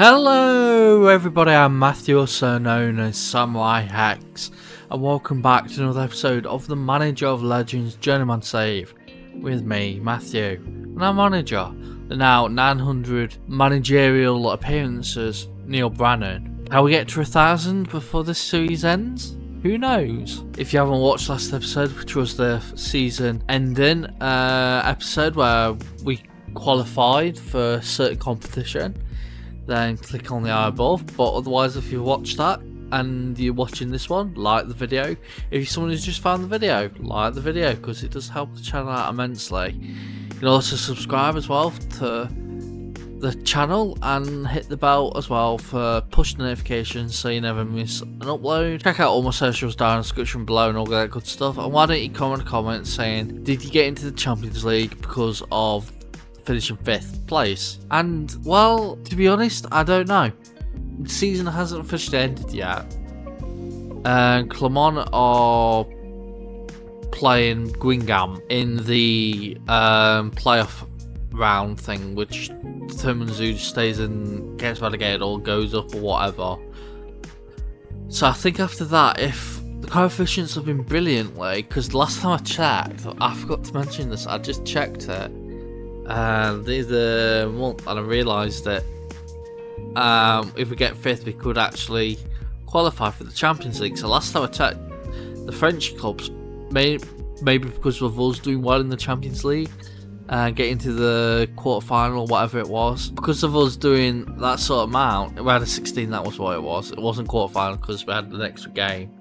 Hello everybody, I'm Matthew, also known as SamuraiHex, and welcome back to another episode of the Manager of Legends Journeyman save with me, Matthew, and our manager, the now 900 managerial appearances, Neil Brannan. How we get to 1,000 before this series ends? Who knows? If you haven't watched last episode, which was the season ending episode where we qualified for a certain competition, then click on the eye above. But otherwise, if you watched that and you're watching this one, like the video. If you're someone who's just found the video, like the video, because it does help the channel out immensely. You can also subscribe as well to the channel and hit the bell as well for push notifications so you never miss an upload. Check out all my socials down in the description below and all that good stuff. And why don't you comment a comment saying, did you get into the Champions League because of finishing 5th place? And well, to be honest, I don't know. The season hasn't officially ended yet, and Clermont are playing Guingamp in the playoff round thing, which determines who stays in, gets relegated or goes up or whatever. So I think after that, if the coefficients have been brilliantly, because the last time I checked, I forgot to mention this, I just checked it the month, and I realised that if we get 5th, we could actually qualify for the Champions League. So last time I checked, the French clubs, maybe because of us doing well in the Champions League and getting to the quarter-final or whatever it was, because of us doing that sort of amount, we had a 16, that was what it was. It wasn't quarter-final because we had an extra game.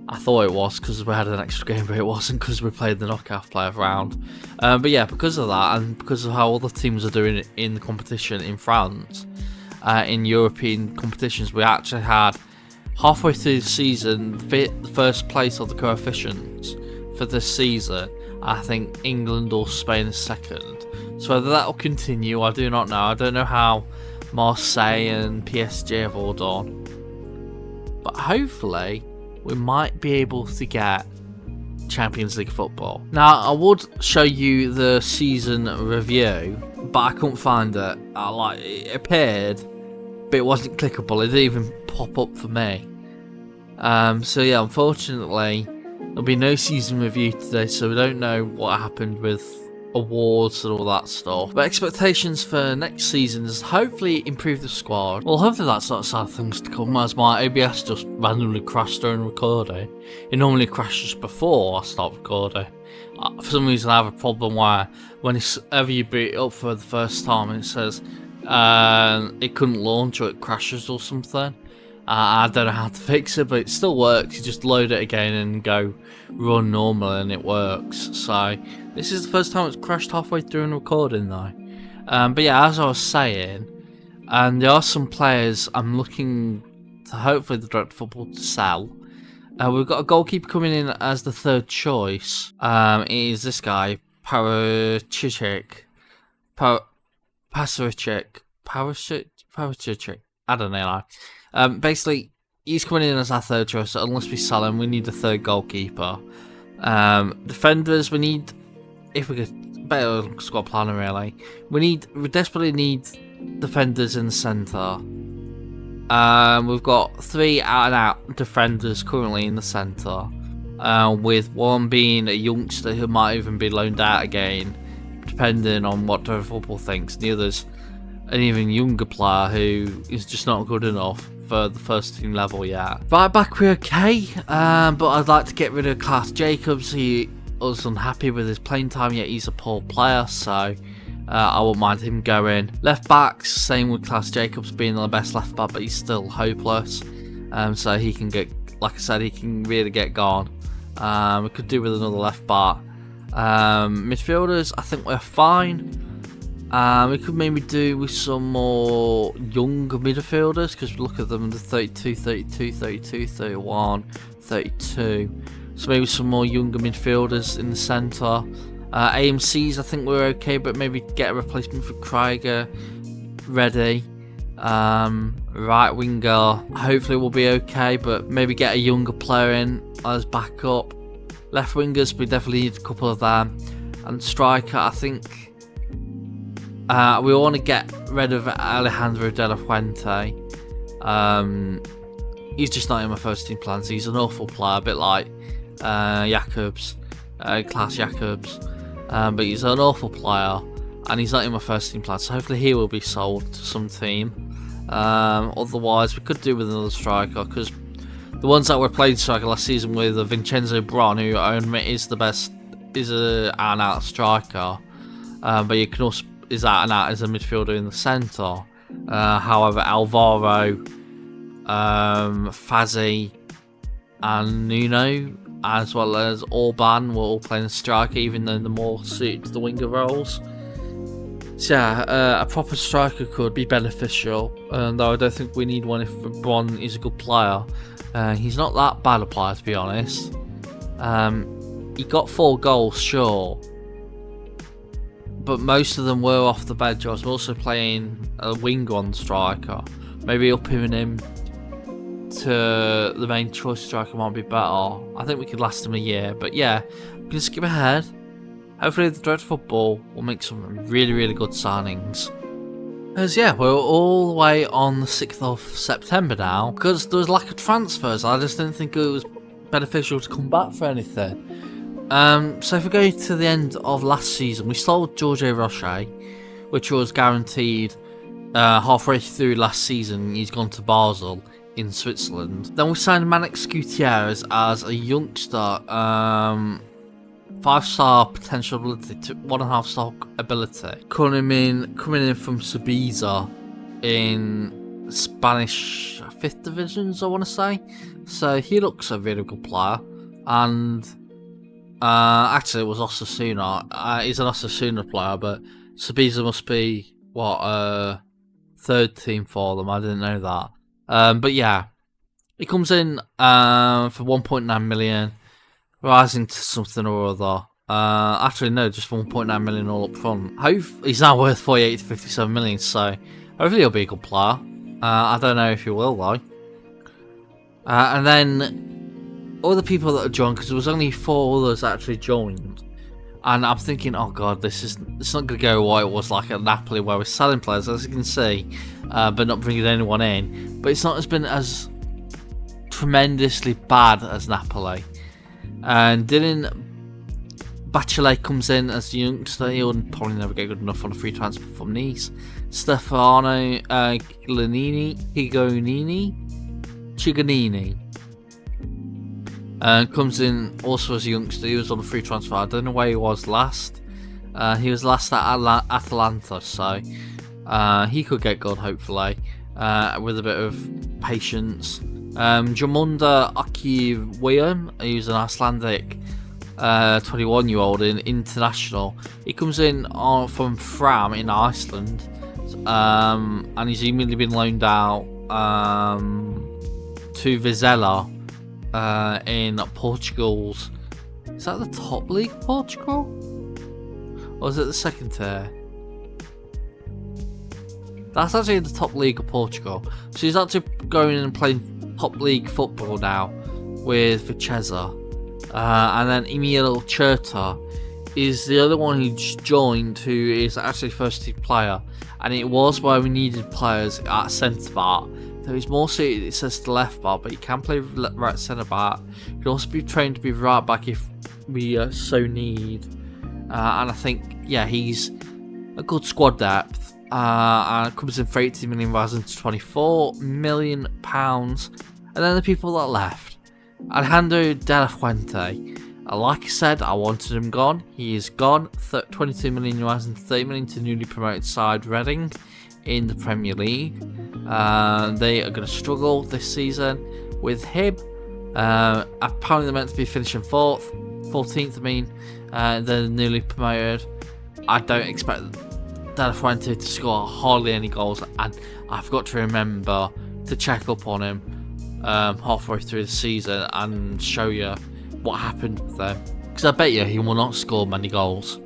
I thought it was because we had an extra game, but it wasn't because we played the knockout playoff round. But yeah, because of that, and because of how other teams are doing it in the competition in France, in European competitions, we actually had, halfway through the season, the first place of the coefficients for this season. I think England or Spain is second. So whether that will continue, I do not know. I don't know how Marseille and PSG have all done. But hopefully we might be able to get Champions League football. Now, I would show you the season review, but I couldn't find it. It appeared, but it wasn't clickable. It didn't even pop up for me. So yeah, unfortunately, there'll be no season review today, so we don't know what happened with awards and all that stuff. But expectations for next season is hopefully improve the squad. Well, hopefully that's not sad things to come, as my OBS just randomly crashed during recording. It normally crashes before I start recording. For some reason I have a problem where whenever you boot it up for the first time and it says it couldn't launch or it crashes or something. I don't know how to fix it, but it still works. You just load it again and go run normal and it works. So this is the first time it's crashed halfway through in recording though. But yeah, as I was saying, and there are some players I'm looking to hopefully the Direct Football to sell. We've got a goalkeeper coming in as the third choice. It is this guy, Parachik. I don't know. Basically, he's coming in as our third choice, so unless we sell him, we need a third goalkeeper. Defenders, we need, if we could, better squad planner really. We desperately need defenders in the centre. We've got 3 out-and-out defenders currently in the centre, with one being a youngster who might even be loaned out again, depending on what Direct Football thinks, and the others an even younger player who is just not good enough for the first team level yet. Right back we're okay, but I'd like to get rid of Klaas Jacobs. He was unhappy with his playing time, yet he's a poor player, so I won't mind him going. Left backs, same with Klaas Jacobs being the best left back, but he's still hopeless. So he can get, like I said, he can really get gone. We could do with another left back. Midfielders, I think we're fine. We could maybe do with some more younger midfielders, because look at them, the 32, 32, 32, 31, 32. So maybe some more younger midfielders in the centre. AMCs, I think we're okay, but maybe get a replacement for Krieger ready. Right winger, hopefully we'll be okay, but maybe get a younger player in as backup. Left wingers, we definitely need a couple of them. And striker, I think We want to get rid of Alejandro De La Fuente. He's just not in my first team plans. He's an awful player, a bit like Jacobs, Klaas Jacobs. But he's an awful player, and he's not in my first team plans. So hopefully he will be sold to some team. Otherwise, we could do with another striker, because the ones that were playing striker last season with Vincenzo Bron, who I admit is the best, is an out striker. But you can also is out and out as a midfielder in the centre. However, Alvaro, Fazzi, and Nuno, as well as Orban, were all playing striker, even though they're more suited to the winger roles. So yeah, a proper striker could be beneficial, though I don't think we need one if Bron is a good player. He's not that bad a player, to be honest. He got 4 goals, sure, but most of them were off the bench. I was also playing a winger on striker. Maybe upping him to the main choice striker might be better. I think we could last him a year, but yeah, I'm going to skip ahead. Hopefully the Dread Football will make some really, really good signings. As yeah, we're all the way on the 6th of September now, because there was lack of transfers. I just didn't think it was beneficial to come back for anything. So if we go to the end of last season, we sold Jorge Rocher, which was guaranteed halfway through last season. He's gone to Basel in Switzerland. Then we signed Manex Gutierrez as a youngster, 5-star potential ability to 1.5-star ability. Coming in from Subiza in Spanish 5th divisions, I want to say. So he looks a really good player. And actually it was Osasuna. He's an Osasuna player, but Subiza must be what, third team for them. I didn't know that. But yeah, he comes in for 1.9 million, rising to something or other. Actually no, just 1.9 million all up front. He's now worth 48 to 57 million, so hopefully he'll be a good player. I don't know if he will though. And then all the people that have joined, because there was only 4 others that actually joined, and I'm thinking, oh god, it's not going to go what it was like at Napoli, where we're selling players, as you can see, but not bringing anyone in. But it's not been as tremendously bad as Napoli. And Dylan Bachelet comes in as the youngster. He'll probably never get good enough on a free transfer from Nice. Stefano Ciganini comes in also as a youngster. He was on a free transfer. I don't know where he was last. He was last at Atalanta, so he could get good hopefully, with a bit of patience. Jamunda Akiwian, who's an Icelandic 21-year-old international. He comes in from Fram in Iceland, and he's immediately been loaned out to Vizela in Portugal's. Is that the top league of Portugal? Or is it the second tier? That's actually the top league of Portugal. So he's actually going and playing top league football now with Vicenza. And then Emil Cherta is the other one who joined, who is actually first team player. And it was where we needed players at centre back. Though he's more suited, it says to left back, but he can play right centre back. He can also be trained to be right back if we so need. And I think, yeah, he's a good squad depth. And comes in for 18 million, rising to 24 million pounds. And then the people that left, Alejandro De La Fuente. Like I said, I wanted him gone. He is gone. 22 million rising to 30 million to newly promoted side Reading in the Premier League. They are going to struggle this season with him. Apparently they're meant to be finishing 14th. I mean, they're newly promoted. I don't expect De La Fuente to score hardly any goals, and I've got to remember to check up on him halfway through the season and show you what happened with them, because I bet you he will not score many goals.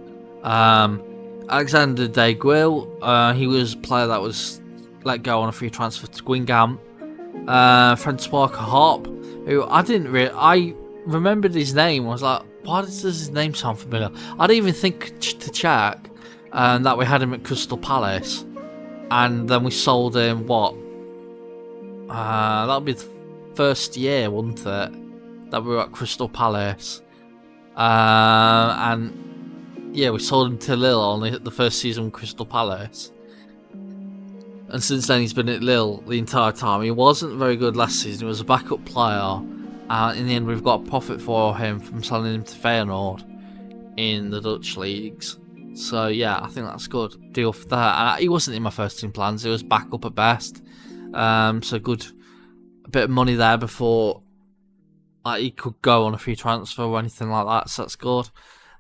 Alexander De Guil, he was a player that was let go on a free transfer to Guingamp. Francois Harp, who I remembered his name. I was like, why does his name sound familiar? I didn't even think to check. and that we had him at Crystal Palace, and then we sold him that'll be the first year, wouldn't it, that we were at Crystal Palace, and yeah, we sold him to Lille on the first season with Crystal Palace. And since then he's been at Lille the entire time. He wasn't very good last season, he was a backup player. In the end we've got a profit for him from selling him to Feyenoord in the Dutch leagues. So yeah, I think that's a good deal for that. He wasn't in my first team plans, he was backup at best. So good, a bit of money there before he could go on a free transfer or anything like that, so that's good.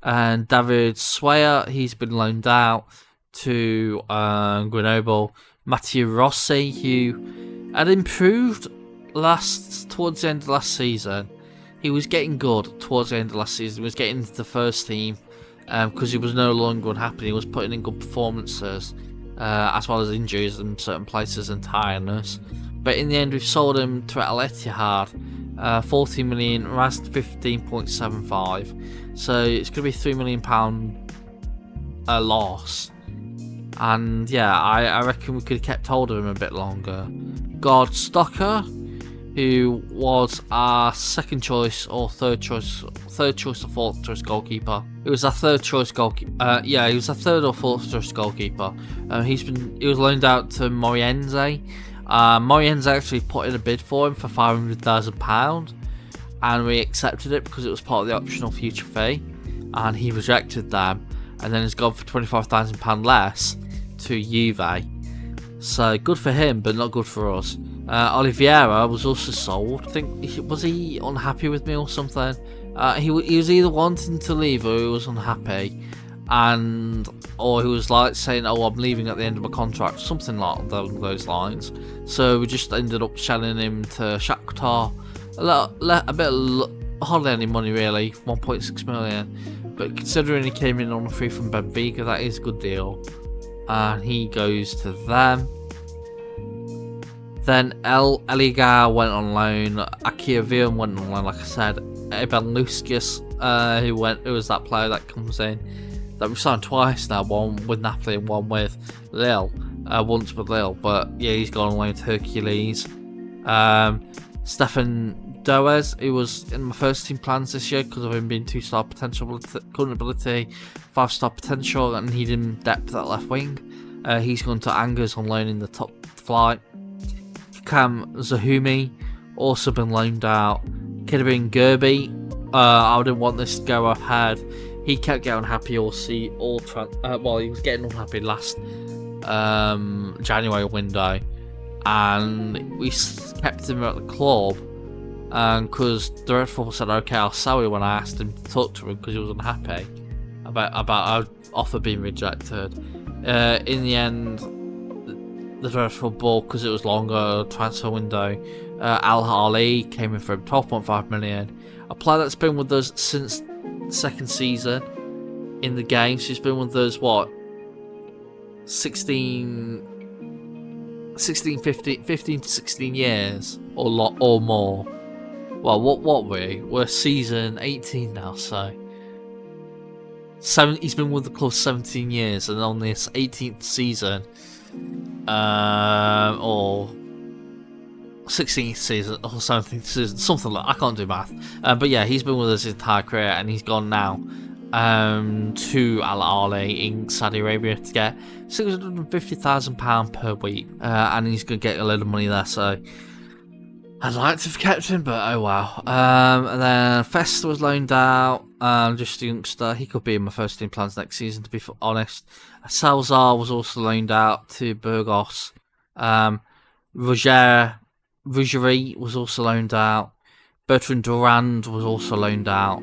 And David Sweyer, he's been loaned out to Grenoble. Mathieu Rossi, who had improved towards the end of last season. He was getting good towards the end of last season. He was getting into the first team because he was no longer unhappy. He was putting in good performances, as well as injuries in certain places and tiredness. But in the end, we've sold him to Al Ittihad, 14 million, RAS 15.75. So it's going to be £3 million loss. And yeah, I reckon we could have kept hold of him a bit longer. God Stocker, who was our second choice or third choice or fourth choice goalkeeper. He was our third choice goalkeeper. He was our third or fourth choice goalkeeper. He was loaned out to Moriense. Moriense actually put in a bid for him for £500,000, and we accepted it because it was part of the optional future fee, and he rejected them, and then has gone for £25,000 less to Juve. So good for him, but not good for us. Oliveira was also sold. I think, was he unhappy with me or something? He was either wanting to leave or he was unhappy, or he was like saying, "Oh, I'm leaving at the end of my contract," something like those lines. So we just ended up selling him to Shakhtar. Hardly any money really, 1.6 million. But considering he came in on a free from Benfica, that is a good deal. And he goes to them. Then Eligar went on loan. Akiavian went on loan, like I said. Eben Luskius, who was that player that comes in, that we've signed twice now, one with Napoli and one with Lille. Once with Lille, but yeah, he's gone on loan to Hercules. Stefan Doez, who was in my first team plans this year because of him being 2-star potential, current ability, 5-star potential, and needing depth at left wing. He's gone to Angers on loan in the top flight. Cam Zahumi, also been loaned out. Kidabin Gerby, I didn't want this to go ahead. He kept getting unhappy he was getting unhappy last January window, and we kept him at the club. Because the Red Football said, "Okay, I'll sell you," when I asked him to talk to him because he was unhappy about our offer being rejected. In the end, the Red Football, because it was longer transfer window, Al Harley came in for him, 12.5 million. A player that's been with us since the second season in the game. So he's been with us 15 to 16 years or more. Well, what we're season 18 now, so he's been with the club 17 years, and on this 18th season, or 16th season or 17th season, something like, I can't do math. But yeah, he's been with us his entire career, and he's gone now to Al Ahly in Saudi Arabia to get £650,000 per week, and he's gonna get a load of money there. So I'd like to have kept him, but oh wow. And then Festa was loaned out, just a youngster. He could be in my first team plans next season, to be honest. Salazar was also loaned out to Burgos. Rougerie was also loaned out. Bertrand Durand was also loaned out.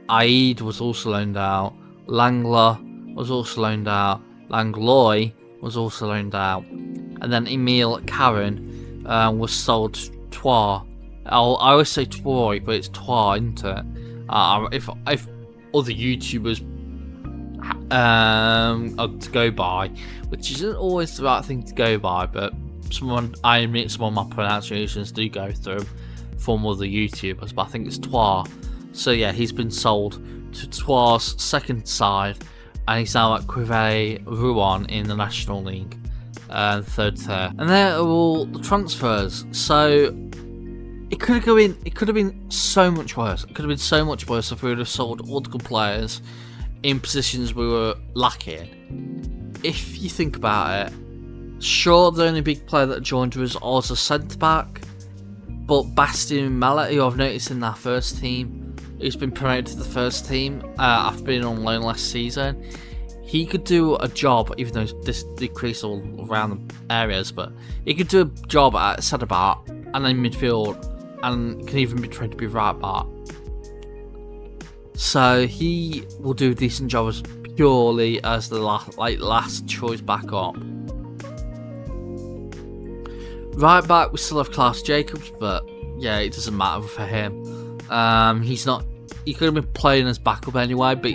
Aid was also loaned out. Langla was also loaned out. Langlois was also loaned out. And then Emile Caron was sold to Troyes. I always say Troyes, but it's Troyes, isn't it? If other YouTubers are to go by, which isn't always the right thing to go by, but I admit some of my pronunciations do go through from other YouTubers, but I think it's Troyes. So yeah, he's been sold to Troyes' second side and he's now at Crive Rouen in the National League, third tier. And there are all the transfers. So it could have been so much worse. It could have been so much worse if we would have sold all the good players in positions we were lacking. If you think about it, sure, the only big player that joined was a centre back, but Bastien Mallet, who I've noticed in that first team, who's been promoted to the first team after being on loan last season, he could do a job, even though this decreased all around the areas, but he could do a job at centre back and in midfield, and can even be trained to be right back. So he will do a decent job as purely as the last choice backup. Right back, we still have Klaus Jacobs, but yeah, it doesn't matter for him. He's not. He could have been playing as backup anyway, but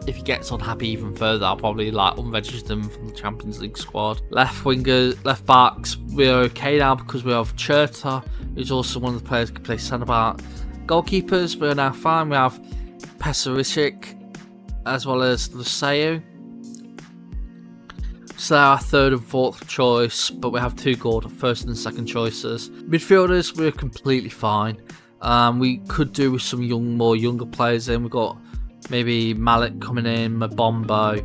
if he gets unhappy even further, I'll probably unregister him from the Champions League squad. Left backs, we're okay now because we have Cherta, who's also one of the players who can play centre back. Goalkeepers, we're now fine. We have Pesaricic as well as Luseu. So our third and fourth choice, but we have two good first and second choices. Midfielders, we're completely fine. We could do with some younger players in. We've got maybe Malik coming in, Mabombo,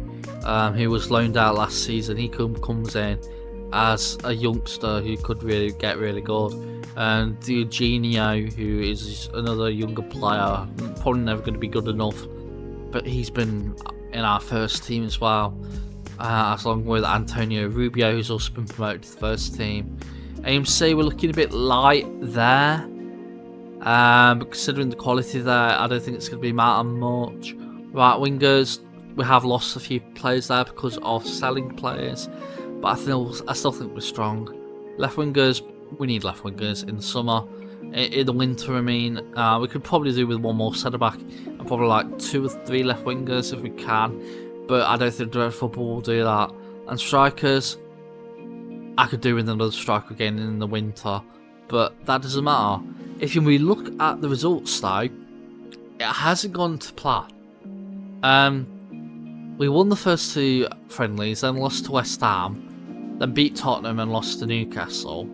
who was loaned out last season. He comes in as a youngster who could get really good. And Eugenio, who is another younger player, probably never going to be good enough, but he's been in our first team as well. As along with Antonio Rubio, who's also been promoted to the first team. AMC, we're looking a bit light there. But considering the quality there, I don't think it's going to be matter much. Right wingers, we have lost a few players there because of selling players, but I still think we're strong. Left wingers, we need left wingers in the summer. In the winter, I mean, we could probably do with one more centre back and probably 2 or 3 left wingers if we can. But I don't think direct football will do that. And strikers, I could do with another striker again in the winter, but that doesn't matter. If we look at the results though, it hasn't gone to plan. We won the first 2 friendlies, then lost to West Ham, then beat Tottenham and lost to Newcastle.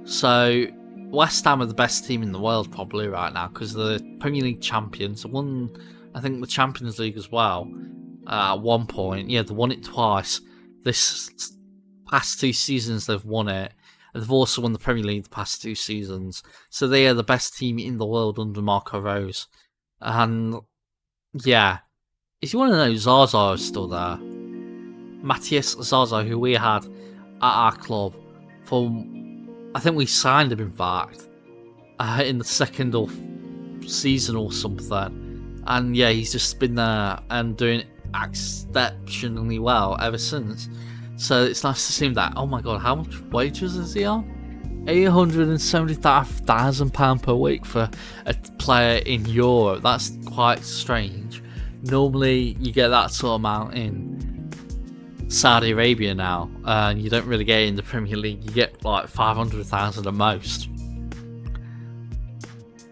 So West Ham are the best team in the world probably right now because they're the Premier League champions. They won, I think, the Champions League as well. At one point, yeah, they won it twice. This past 2 seasons they've won it, and they've also won the Premier League the past 2 seasons. So they are the best team in the world under Marco Rose. And yeah, if you want to know, Zaza is still there. Matthias Zaza, who we had at our club I think we signed him in fact in the second or season or something. And yeah, he's just been there and doing exceptionally well ever since. So it's nice to see him that. Oh my god, how much wages is he on? £875,000 per week for a player in Europe. That's quite strange. Normally you get that sort of amount in Saudi Arabia now, and you don't really get it in the Premier League. You get 500,000 at most.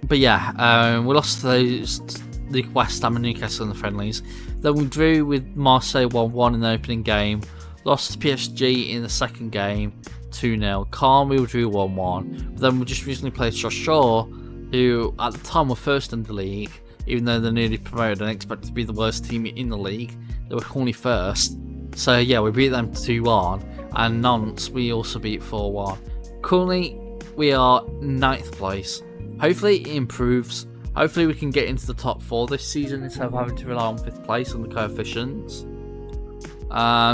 But yeah, we lost those the West Ham and Newcastle in the friendlies. Then we drew with Marseille 1-1 in the opening game. Lost to PSG in the second game 2-0. Calm, we drew 1-1. But then we just recently played Sochaux, who at the time were first in the league, even though they're newly promoted and expected to be the worst team in the league. They were currently first. So yeah, we beat them 2-1. And Nantes we also beat 4-1. Currently we are 9th place. Hopefully it improves. Hopefully we can get into the top 4 this season instead of having to rely on 5th place on the coefficients.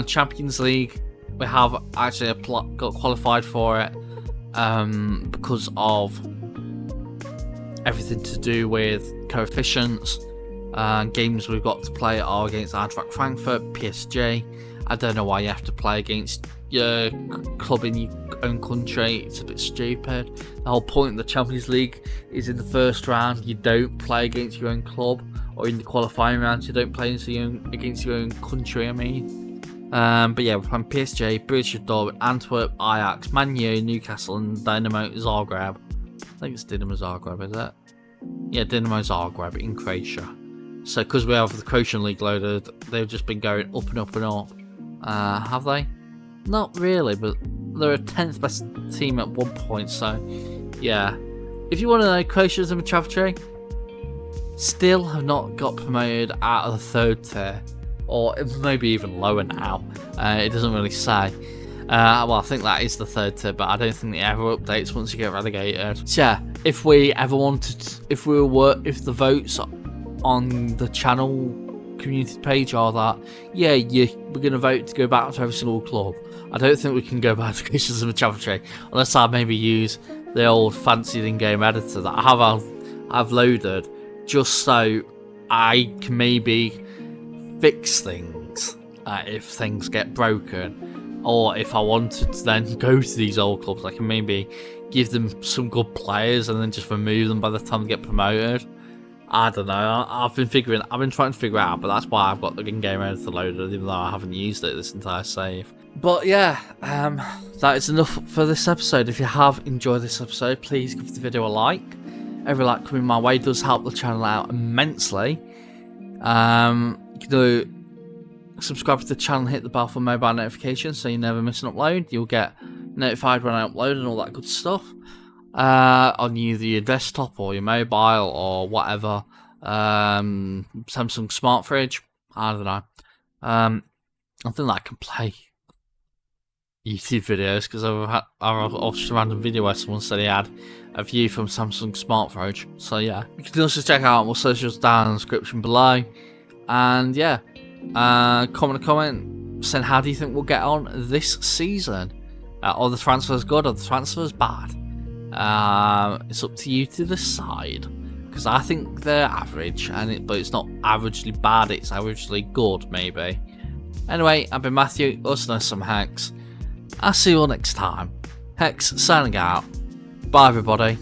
Champions League, we have actually got qualified for it because of everything to do with coefficients. Games we've got to play are against Eintracht Frankfurt, PSG. I don't know why you have to play against your club in your own country. It's a bit stupid. The whole point of the Champions League is in the first round you don't play against your own club, or in the qualifying rounds you don't play against your own country, I mean. But yeah, we're playing PSG, Borussia Dortmund, Antwerp, Ajax, Man U, Newcastle and Dynamo Zagreb. I think it's Dynamo Zagreb, is it? Yeah, Dynamo Zagreb in Croatia. So because we have the Croatian League loaded, they've just been going up and up and up. Have they? Not really, but they're a 10th best team at one point, so yeah. If you want to know, Croatia and SamuraiHex still have not got promoted out of the 3rd tier, or maybe even lower now. It doesn't really say. Well, I think that is the 3rd tier, but I don't think it ever updates once you get relegated. So yeah, if we ever wanted, if the votes on the channel community page are that, yeah, we're going to vote to go back to every single club, I don't think we can go back to Christians and Championship unless I maybe use the old fancied in-game editor that I've loaded, just so I can maybe fix things if things get broken, or if I wanted to then go to these old clubs, I can maybe give them some good players and then just remove them by the time they get promoted. I don't know. I've been trying to figure it out, but that's why I've got the in-game editor loaded, even though I haven't used it this entire save. But yeah, that is enough for this episode. If you have enjoyed this episode, please give the video a like. Every like coming my way does help the channel out immensely. You can do subscribe to the channel and hit the bell for mobile notifications so you never miss an upload. You'll get notified when I upload and all that good stuff. On either your desktop or your mobile or whatever. Samsung smart fridge. I don't know. I think that I can play YouTube videos, because I've watched a random video where someone said he had a view from Samsung smart fridge. So yeah, you can also check out my socials down in the description below. And yeah, comment a comment saying how do you think we'll get on this season? Are the transfers good or the transfers bad? It's up to you to decide, because I think they're average, but it's not averagely bad, it's averagely good maybe. Anyway, I've been Matthew, also known as SamuraiHex. I'll see you all next time. Hex signing out. Bye everybody.